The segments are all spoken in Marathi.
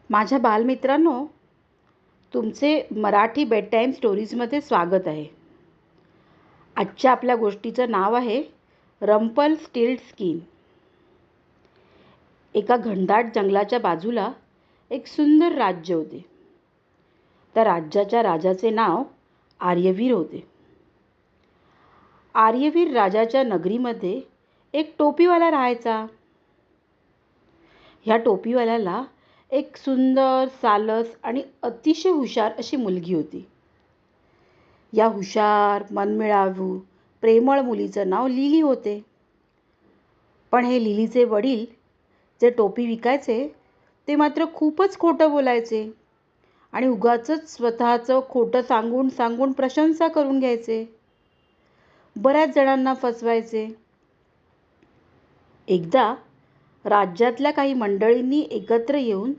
माझ्या बालमित्रांनो, तुमचे मराठी बेड टाईम स्टोरीजमध्ये स्वागत आहे. आजच्या आपल्या गोष्टीचं नाव आहे रंपलस्टिल्टस्किन. एका घनदाट जंगलाच्या बाजूला एक सुंदर राज्य होते. त्या राज्याच्या राजाचे नाव आर्यवीर होते. आर्यवीर राजाच्या नगरीमध्ये एक टोपीवाला राहायचा. ह्या टोपीवाल्याला एक सुंदर, सालस आणि अतिशय हुशार अशी मुलगी होती. या हुशार, मनमिळावू, प्रेमळ मुलीचं नाव लिली होते. पण हे लिलीचे वडील जे टोपी विकायचे ते मात्र खूपच खोटं बोलायचे आणि उगाचच स्वतःचं खोटं सांगून सांगून प्रशंसा करून घ्यायचे. बऱ्याच जणांना फसवायचे. एकदा राज्यातल्या काही मंडळींनी एकत्र येऊन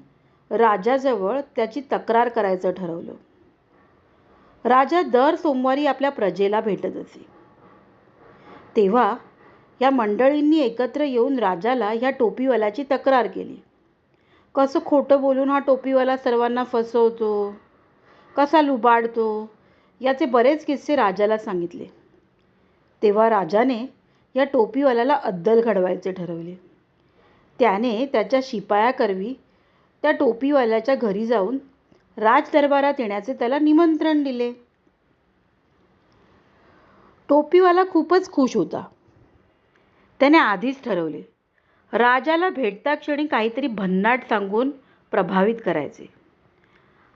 राजाजवळ त्याची तक्रार करायचं ठरवलं. राजा दर सोमवारी आपल्या प्रजेला भेटत असे. तेव्हा या मंडळींनी एकत्र येऊन राजाला ह्या टोपीवाल्याची तक्रार केली. कसं खोटं बोलून हा टोपीवाला सर्वांना फसवतो, कसा लुबाडतो, याचे बरेच किस्से राजाला सांगितले. तेव्हा राजाने या टोपीवाल्याला अद्दल घडवायचे ठरवले. त्याने त्याच्या शिपायाकरवी त्या टोपीवाल्याच्या घरी जाऊन राजदरबारात येण्याचे त्याला निमंत्रण दिले. टोपीवाला खूपच खुश होता. त्याने आधीच ठरवले, राजाला भेटता क्षणी काहीतरी भन्नाट सांगून प्रभावित करायचे.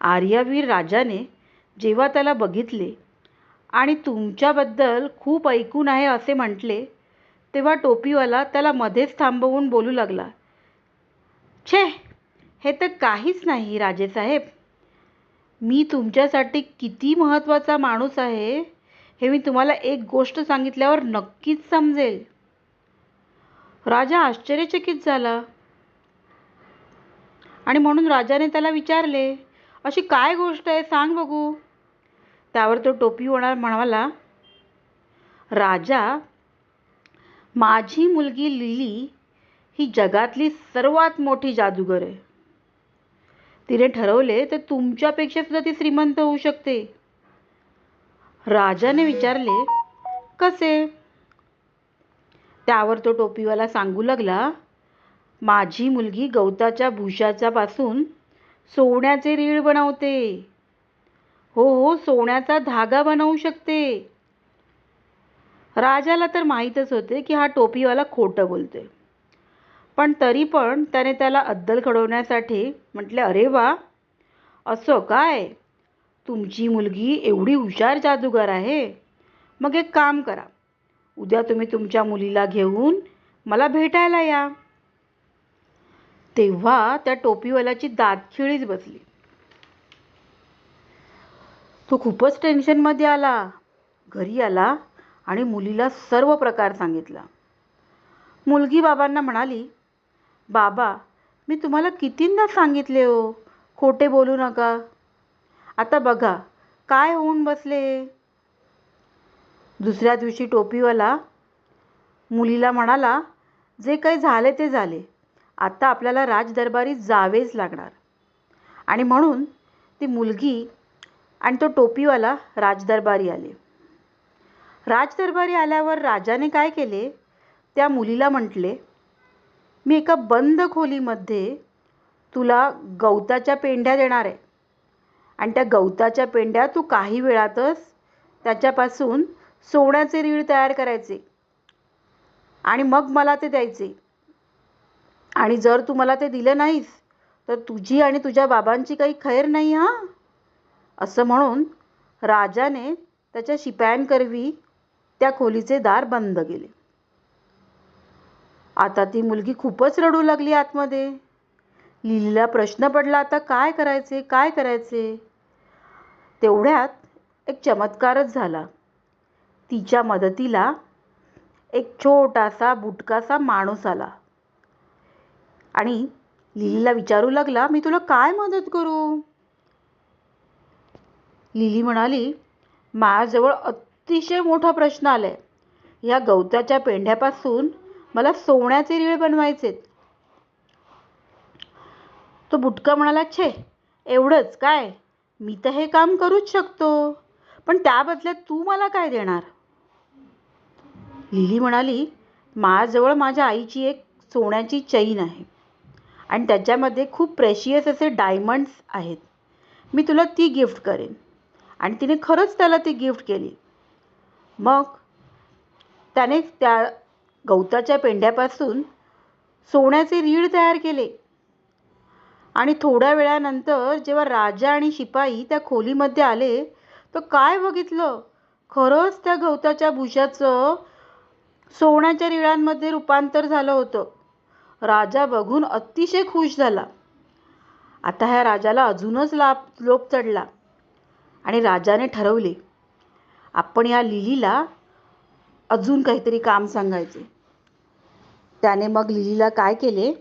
आर्यवीर राजाने जेव्हा त्याला बघितले आणि तुमच्याबद्दल खूप ऐकून आहे असे म्हटले, तेव्हा टोपीवाला त्याला मध्येच थांबवून बोलू लागला. छे, हे तर काहीच नाही राजेसाहेब. मी तुमच्यासाठी किती महत्त्वाचा माणूस आहे हे मी तुम्हाला एक गोष्ट सांगितल्यावर नक्कीच समजेल. राजा आश्चर्यचकित झाला आणि म्हणून राजाने त्याला विचारले, अशी काय गोष्ट आहे, सांग बघू. त्यावर तो टोपीवाला म्हणाला, राजा, माझी मुलगी लिली ही जगातली सर्वात मोठी जादूगर आहे. तिने ठरवले तर तुमच्यापेक्षा सुद्धा ती श्रीमंत होऊ शकते. राजाने विचारले, कसे? त्यावर तो टोपीवाला सांगू लागला, माझी मुलगी गवताच्या भुशाच्या पासून सोन्याचे रीळ बनवते. हो हो, सोन्याचा धागा बनवू शकते. राजाला तर माहीतच होते की हा टोपीवाला खोटं बोलते, पण तरी पण त्याने त्याला अद्दल घडवण्यासाठी म्हटले, अरे वा, असं काय? तुमची मुलगी एवढी हुशार जादूगार आहे. मग एक काम करा, उद्या तुम्ही तुमच्या मुलीला घेऊन मला भेटायला या. तेव्हा त्या टोपीवाल्याची दातखिळीच बसली. तो खूपच टेन्शनमध्ये आला. घरी आला आणि मुलीला सर्व प्रकार सांगितला. मुलगी बाबांना म्हणाली, बाबा, मी तुम्हाला कितींदा सांगितले हो, खोटे बोलू नका. आता बघा काय होऊन बसले. दुसऱ्या दिवशी टोपीवाला मुलीला म्हणाला, जे काही झाले ते झाले, आता आपल्याला राजदरबारी जावेच लागणार. आणि म्हणून ती मुलगी आणि तो टोपीवाला राजदरबारी आले. राजदरबारी आल्यावर राजाने काय केले, त्या मुलीला म्हटले, मी एका बंद खोलीमध्ये तुला गवताच्या पेंढ्या देणार आहे आणि त्या गवताच्या पेंढ्या तू काही वेळातच त्याच्यापासून सोन्याचे रीळ तयार करायचे आणि मग मला ते द्यायचे. आणि जर तू मला ते दिलं नाहीस तर तुझी आणि तुझ्या बाबांची काही खैर नाही हां. असं म्हणून राजाने त्याच्या शिपायांकरवी त्या खोलीचे दार बंद केले. आता ती मुलगी खूपच रडू लागली आतमध्ये. लिलीला प्रश्न पडला, आता काय करायचे, काय करायचे. तेवढ्यात एक चमत्कारच झाला. तिच्या मदतीला एक छोटासा बुटकासा माणूस आला आणि लिलीला विचारू लागला, मी तुला काय मदत करू. लिली म्हणाली, माझ्याजवळ अतिशय मोठा प्रश्न आलाय. या गवताच्या पेंढ्यापासून मला सोन्याचे रीळ बनवायचेत. तो बुटका म्हणाला, छे, एवढंच काय? मी तर हे काम करूच शकतो, पण त्या बदल्यात तू मला काय देणार? लिली म्हणाली, माझ्याजवळ माझ्या आईची एक सोन्याची चैन आहे आणि त्याच्यामध्ये खूप प्रेशियस असे डायमंड्स आहेत. मी तुला ती गिफ्ट करेन. आणि तिने खरंच त्याला ती गिफ्ट केली. मग त्याने त्या गवताच्या पेंढ्यापासून सोन्याचे रीळ तयार केले. आणि थोड्या वेळानंतर जेव्हा राजा आणि शिपाई त्या खोलीमध्ये आले, तर काय बघितलं? खरंच त्या गवताच्या भुशाचं सोन्याच्या रीळांमध्ये रूपांतर झालं होतं. राजा बघून अतिशय खुश झाला. आता ह्या राजाला अजूनच लोभ चढला आणि राजाने ठरवले, आपण या लिलीला अजून काहीतरी काम सांगायचे. त्याने मग लिलीला काय केले,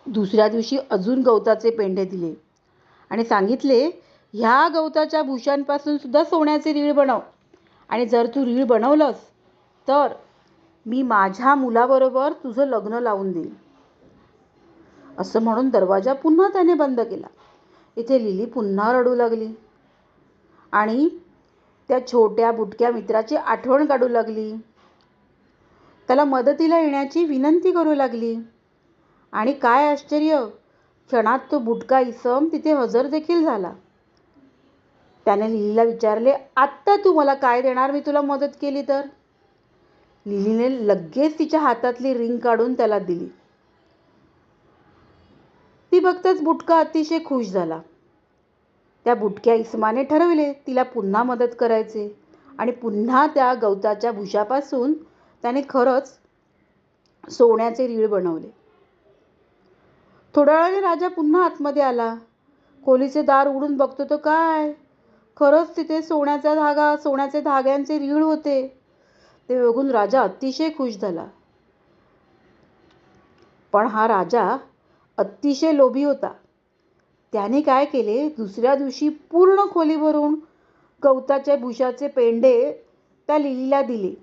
दुसऱ्या दिवशी अजून गवताचे पेंढे दिले आणि सांगितले, ह्या गवताच्या भुशांपासून सुद्धा सोन्याचे रीळ बनव आणि जर तू रीळ बनवलंस तर मी माझ्या मुलाबरोबर तुझं लग्न लावून देईन. असं म्हणून दरवाजा पुन्हा त्याने बंद केला. इथे लिली पुन्हा रडू लागली आणि त्या छोट्या बुटक्या मित्राची आठवण काढू लागली. त्याला मदतीला येण्याची विनंती करू लागली. आणि काय आश्चर्य, क्षणात तो बुटका इसम तिथे हजर देखील झाला. त्याने लिलीला विचारले, आत्ता तू मला काय देणार मी तुला मदत केली तर? लिलीने लगेच तिच्या हातातली रिंग काढून त्याला दिली. ती बघताच बुटका अतिशय खुश झाला. त्या बुटक्या इसमाने ठरवले तिला पुन्हा मदत करायचे आणि पुन्हा त्या गवताच्या भुशापासून त्याने खरंच सोन्याचे रीळ बनवले. थोड्या वेळाने राजा पुन्हा आतमध्ये आला. खोलीचे दार उघडून बघतो तो काय, खरंच तिथे सोन्याचे धाग्यांचे रीळ होते. ते बघून राजा अतिशय खुश झाला. पण हा राजा अतिशय लोभी होता. त्याने काय केले, दुसऱ्या दिवशी पूर्ण खोली भरून गवताच्या भुशाचे पेंढे त्या लिलीला दिले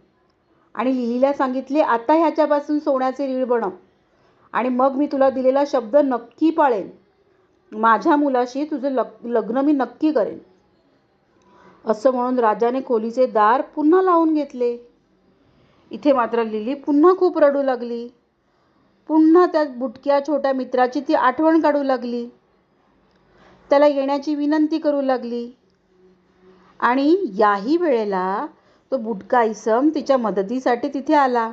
आणि लिलीला सांगितले, आता ह्याच्यापासून सोन्याचे रीळ बनव आणि मग मी तुला दिलेला शब्द नक्की पाळेन. माझ्या मुलाशी तुझं लग्न मी नक्की करेन. असं म्हणून राजाने खोलीचे दार पुन्हा लावून घेतले. इथे मात्र लिली पुन्हा खूप रडू लागली. पुन्हा त्या बुटक्या छोट्या मित्राची ती आठवण काढू लागली. त्याला येण्याची विनंती करू लागली. आणि याही वेळेला तो बुटका इसम तिच्या मदतीसाठी तिथे आला.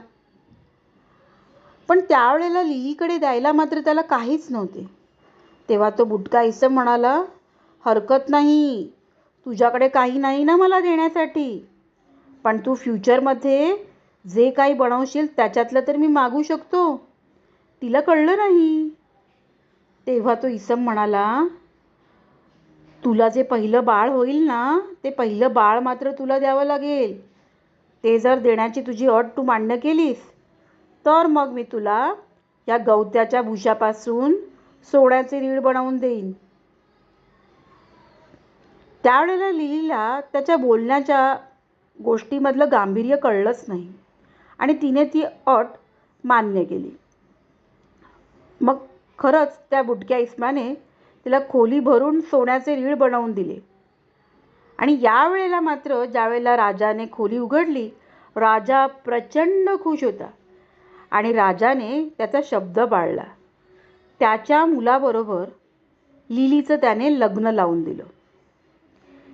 पण त्यावेळेला लिलीकडे द्यायला मात्र त्याला काहीच नव्हते. तेव्हा तो बुटका इसम म्हणाला, हरकत नाही, तुझ्याकडे काही नाही ना मला देण्यासाठी, पण तू फ्युचरमध्ये जे काही बनवशील त्याच्यातलं तर मी मागू शकतो. तिला कळलं नाही. तेव्हा तो इसम म्हणाला, तुला जे पहिलं बाळ होईल ना, ते पहिलं बाळ मात्र तुला द्यावं लागेल. ते जर देण्याची तुझी अट तू मान्य केलीस तर मग मी तुला या गवत्याच्या भुशापासून सोन्याचे रीळ बनवून देईन. त्यावेळेला लिलीला त्याच्या बोलण्याच्या गोष्टीमधलं गांभीर्य कळलंच नाही आणि तिने ती अट मान्य केली. मग खरंच त्या बुटक्या इसमाने तिला खोली भरून सोन्याचे रीळ बनवून दिले. आणि यावेळेला मात्र ज्यावेळेला राजाने खोली उघडली, राजा प्रचंड खुश होता आणि राजाने त्याचा शब्द पाळला. त्याच्या मुलाबरोबर लिलीचं त्याने लग्न लावून दिलं.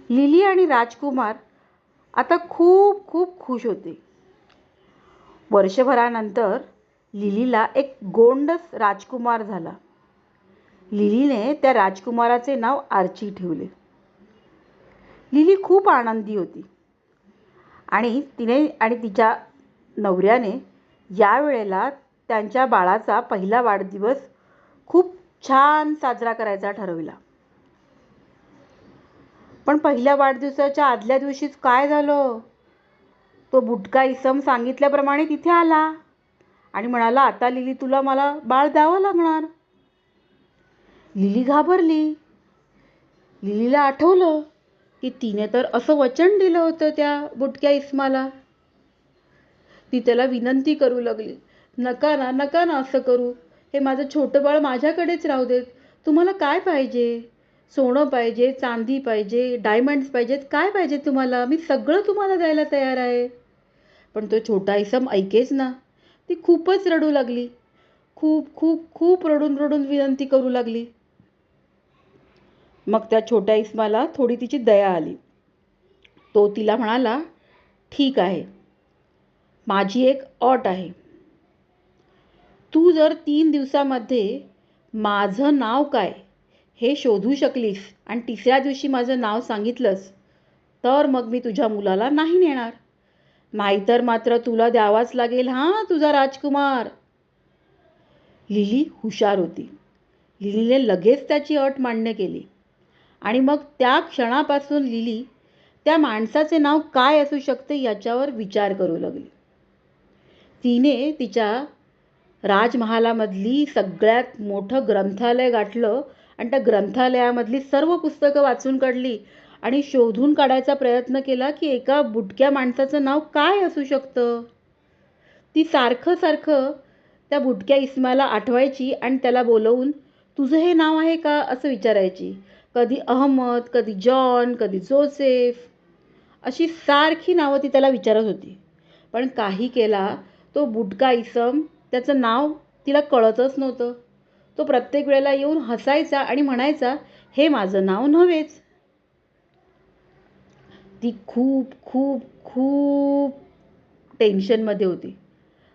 लिली आणि राजकुमार आता खूप खूप खुश होते. वर्षभरानंतर लिलीला एक गोंडस राजकुमार झाला. लिलीने त्या राजकुमाराचे नाव आर्ची ठेवले. लिली खूप आनंदी होती आणि तिने आणि तिच्या नवऱ्याने यावेळेला त्यांच्या बाळाचा पहिला वाढदिवस खूप छान साजरा करायचा ठरवला. पण पहिल्या वाढदिवसाच्या आदल्या दिवशीच काय झालं, तो बुटका इसम सांगितल्याप्रमाणे तिथे आला आणि म्हणाला, आता लिली तुला मला बाळ द्यावं लागणार. लिली घाबरली. लिलीला आठवलं की तिने तर असं वचन दिलं होतं त्या बुटक्या इसमाला. ती त्याला विनंती करू लागली, नका ना असं करू, हे माझं छोटं बाळ माझ्याकडेच राहू देत, तुम्हाला काय पाहिजे? सोनं पाहिजे, चांदी पाहिजे, डायमंड्स पाहिजेत, काय पाहिजे तुम्हाला? मी सगळं तुम्हाला द्यायला तयार आहे. पण तो छोटा इसम ऐकेच ना. ती खूपच रडू लागली. खूप खूप खूप रडून रडून विनंती करू लागली. मग त्या छोट्या इस्माला थोडी तिची दया आली. तो तिला म्हणाला, ठीक आहे, माझी एक अट आहे. तू जर 3 दिवसामध्ये माझं नाव काय हे शोधू शकलीस आणि तिसऱ्या दिवशी माझं नाव सांगितलंस, तर मग मी तुझ्या मुलाला नाही नेणार. नाहीतर मात्र तुला द्यावाच लागेल हां तुझा राजकुमार. लिली हुशार होती. लिलीने लगेच त्याची अट मान्य केली. आणि मग त्या क्षणापासून लिली त्या माणसाचे नाव काय असू शकते याच्यावर विचार करू लागली. तिने तिच्या राजमहालामधली सगळ्यात मोठं ग्रंथालय गाठलं आणि त्या ग्रंथालयामधली सर्व पुस्तकं वाचून काढली आणि शोधून काढायचा प्रयत्न केला की एका बुटक्या माणसाचं नाव काय असू शकतं. ती सारखं सारखं त्या बुटक्या इस्माला आठवायची आणि त्याला बोलवून, तुझं हे नाव आहे का असं विचारायची. कधी अहमद, कधी जॉन, कधी जोसेफ, अशी सारखी नावं ती त्याला विचारत होती. पण काही केला तो बुटका इसम त्याचं नाव तिला कळतच नव्हतं. तो प्रत्येक वेळेला येऊन हसायचा आणि म्हणायचा, हे माझं नाव नव्हेच. ती खूप खूप खूप टेन्शनमध्ये होती.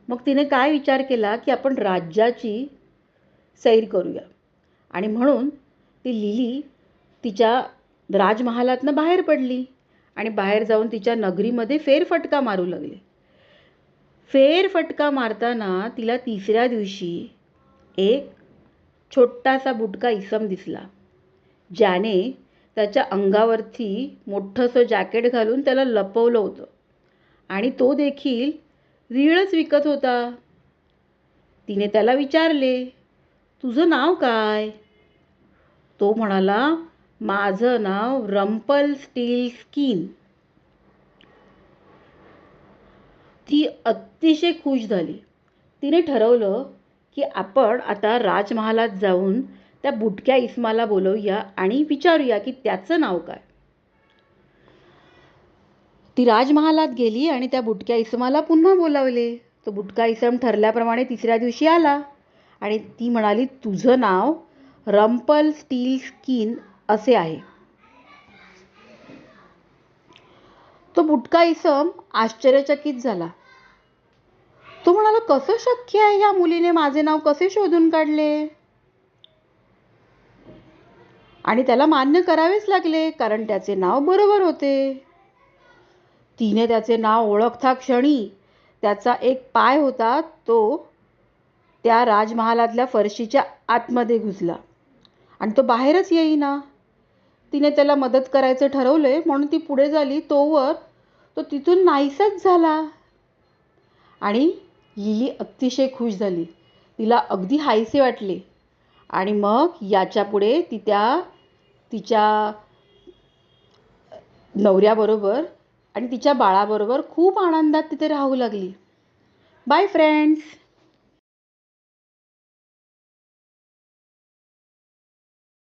मग तिने काय विचार केला की आपण राज्याची सैर करूया. आणि म्हणून ती लिली तिच्या राजमहालातनं बाहेर पडली आणि बाहेर जाऊन तिच्या नगरीमध्ये फेरफटका मारू लागली. फेरफटका मारताना तिला तिसऱ्या दिवशी एक छोटासा बुटका इसम दिसला, ज्याने त्याच्या अंगावरती मोठंसं जॅकेट घालून त्याला लपवलं होतं आणि तो देखील रीळच विकत होता. तिने त्याला विचारले, तुझं नाव काय? तो म्हणाला, माझं नाव रंपल स्टील स्किन. ती अतिशय खुश झाली. तिने ठरवलं की आपण आता राजमहालात जाऊन त्या बुटक्या इस्माला बोलवूया आणि विचारूया की त्याचं नाव काय. ती राजमहालात गेली आणि त्या बुटक्या इसमाला पुन्हा बोलावले. तो बुटका इसम ठरल्याप्रमाणे तिसऱ्या दिवशी आला आणि ती म्हणाली, तुझं नाव रंपल स्टील स्किन असे आहे. तो बुटका इसम आश्चर्यचकित झाला. तो म्हणाला, कसं शक्य आहे, या मुलीने माझे नाव कसे शोधून काढले? आणि त्याला मान्य करावेच लागले, कारण त्याचे नाव बरोबर होते. तिने त्याचे नाव ओळखता क्षणी त्याचा एक पाय होता तो त्या राजमहालातल्या फरशीच्या आतमध्ये घुसला आणि तो बाहेरच येईना. तिने त्याला मदत करायचं ठरवले म्हणून ती पुढे झाली, तोवर तो तिथून नाहीसाच झाला. आणि लिली अतिशय खुश झाली. तिला अगदी हायसे वाटले. आणि मग याच्यापुढे ती तिच्या नवऱ्याबरोबर आणि तिच्या बाळाबरोबर खूप आनंदात तिथे राहू लागली. Bye friends.